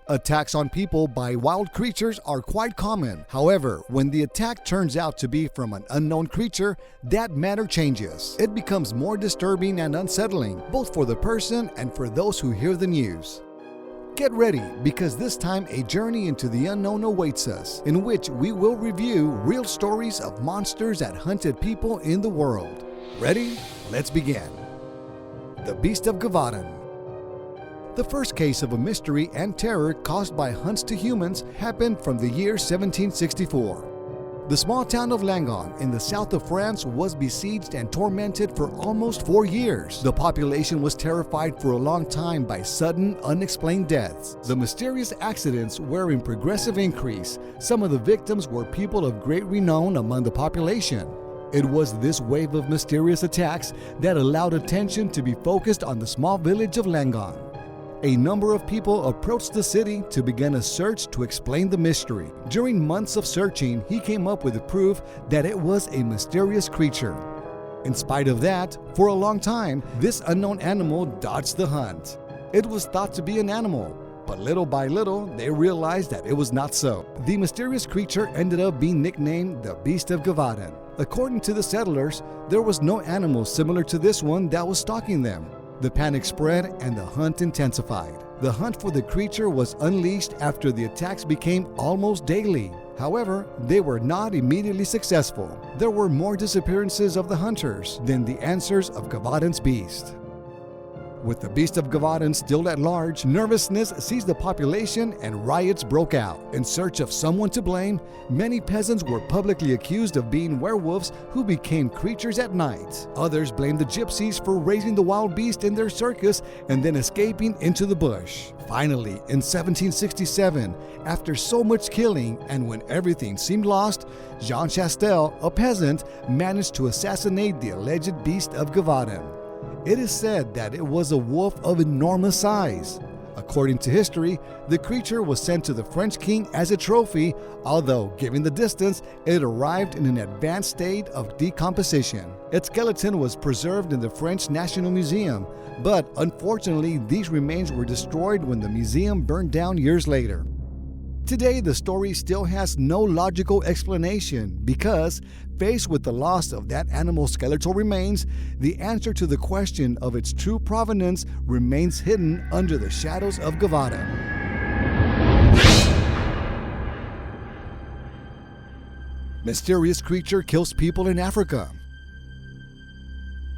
Attacks on people by wild creatures are quite common. However, when the attack turns out to be from an unknown creature, that matter changes. It becomes more disturbing and unsettling, both for the person and for those who hear the news. Get ready, because this time a journey into the unknown awaits us, in which we will review real stories of monsters that hunted people in the world. Ready? Let's begin. The Beast of Gevaudan. The first case of a mystery and terror caused by hunts to humans happened from the year 1764. The small town of Langon in the south of France was besieged and tormented for almost 4 years. The population was terrified for a long time by sudden, unexplained deaths. The mysterious accidents were in progressive increase. Some of the victims were people of great renown among the population. It was this wave of mysterious attacks that allowed attention to be focused on the small village of Langon. A number of people approached the city to begin a search to explain the mystery. During months of searching, he came up with the proof that it was a mysterious creature. In spite of that, for a long time, this unknown animal dodged the hunt. It was thought to be an animal, but little by little, they realized that it was not so. The mysterious creature ended up being nicknamed the Beast of Gevaudan. According to the settlers, there was no animal similar to this one that was stalking them. The panic spread and the hunt intensified. The hunt for the creature was unleashed after the attacks became almost daily. However, they were not immediately successful. There were more disappearances of the hunters than the answers of Gevaudan's beast. With the Beast of Gevaudan still at large, nervousness seized the population and riots broke out. In search of someone to blame, many peasants were publicly accused of being werewolves who became creatures at night. Others blamed the gypsies for raising the wild beast in their circus and then escaping into the bush. Finally, in 1767, after so much killing and when everything seemed lost, Jean Chastel, a peasant, managed to assassinate the alleged Beast of Gevaudan. It is said that it was a wolf of enormous size. According to history, the creature was sent to the French king as a trophy, although, given the distance, it arrived in an advanced state of decomposition. Its skeleton was preserved in the French National Museum, but unfortunately, these remains were destroyed when the museum burned down years later. Today, the story still has no logical explanation because, faced with the loss of that animal's skeletal remains, the answer to the question of its true provenance remains hidden under the shadows of Gevaudan. Mysterious creature kills people in Africa.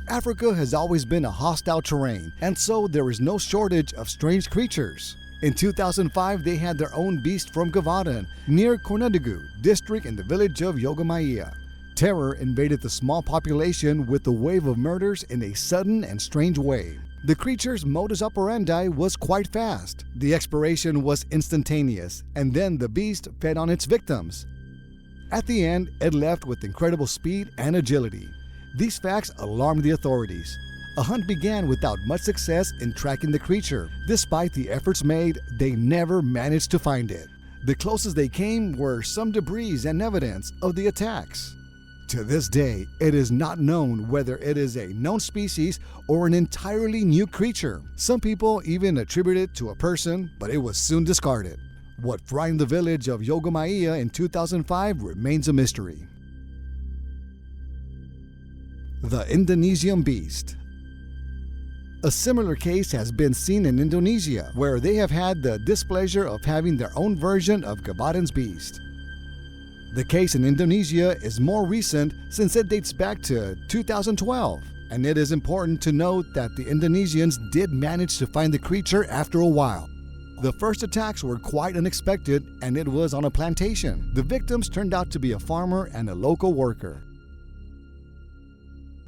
Africa has always been a hostile terrain, and so there is no shortage of strange creatures. In 2005, they had their own beast from Gevaudan, near Kornedigu district in the village of Yogamaya. Terror invaded the small population with a wave of murders in a sudden and strange way. The creature's modus operandi was quite fast. The expiration was instantaneous, and then the beast fed on its victims. At the end, it left with incredible speed and agility. These facts alarmed the authorities. A hunt began without much success in tracking the creature. Despite the efforts made, they never managed to find it. The closest they came were some debris and evidence of the attacks. To this day, it is not known whether it is a known species or an entirely new creature. Some people even attribute it to a person, but it was soon discarded. What frightened the village of Yogamaya in 2005 remains a mystery. The Indonesian Beast. A similar case has been seen in Indonesia, where they have had the displeasure of having their own version of Gevaudan's beast. The case in Indonesia is more recent since it dates back to 2012, and it is important to note that the Indonesians did manage to find the creature after a while. The first attacks were quite unexpected, and it was on a plantation. The victims turned out to be a farmer and a local worker.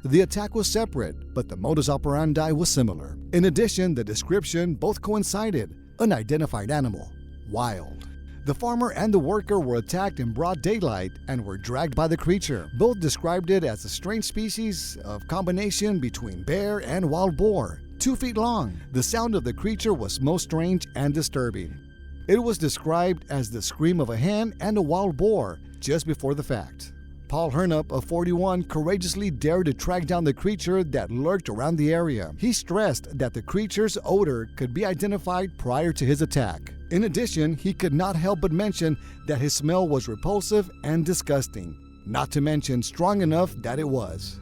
The attack was separate, but the modus operandi was similar. In addition, the description both coincided: unidentified animal, wild. The farmer and the worker were attacked in broad daylight and were dragged by the creature. Both described it as a strange species of combination between bear and wild boar, 2 feet long. The sound of the creature was most strange and disturbing. It was described as the scream of a hen and a wild boar just before the fact. Paul Hernup, of 41, courageously dared to track down the creature that lurked around the area. He stressed that the creature's odor could be identified prior to his attack. In addition, he could not help but mention that his smell was repulsive and disgusting, not to mention strong enough that it was.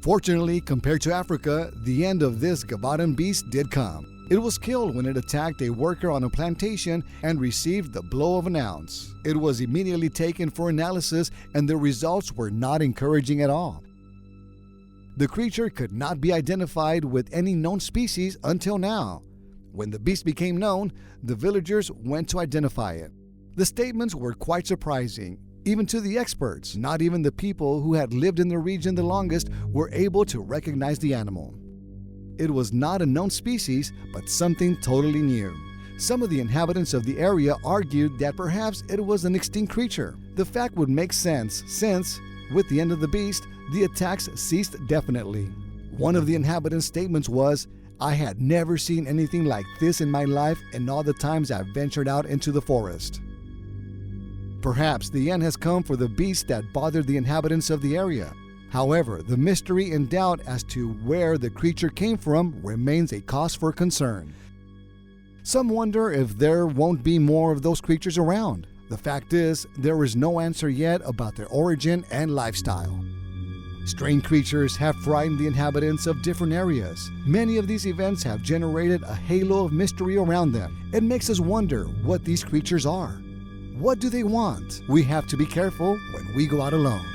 Fortunately, compared to Africa, the end of this Gevaudan beast did come. It was killed when it attacked a worker on a plantation and received the blow of an ounce. It was immediately taken for analysis and the results were not encouraging at all. The creature could not be identified with any known species until now. When the beast became known, the villagers went to identify it. The statements were quite surprising, even to the experts. Not even the people who had lived in the region the longest were able to recognize the animal. It was not a known species, but something totally new. Some of the inhabitants of the area argued that perhaps it was an extinct creature. The fact would make sense since, with the end of the beast, the attacks ceased definitely. One of the inhabitants' statements was, "I had never seen anything like this in my life in all the times I've ventured out into the forest." Perhaps the end has come for the beast that bothered the inhabitants of the area. However, the mystery and doubt as to where the creature came from remains a cause for concern. Some wonder if there won't be more of those creatures around. The fact is, there is no answer yet about their origin and lifestyle. Strange creatures have frightened the inhabitants of different areas. Many of these events have generated a halo of mystery around them. It makes us wonder what these creatures are. What do they want? We have to be careful when we go out alone.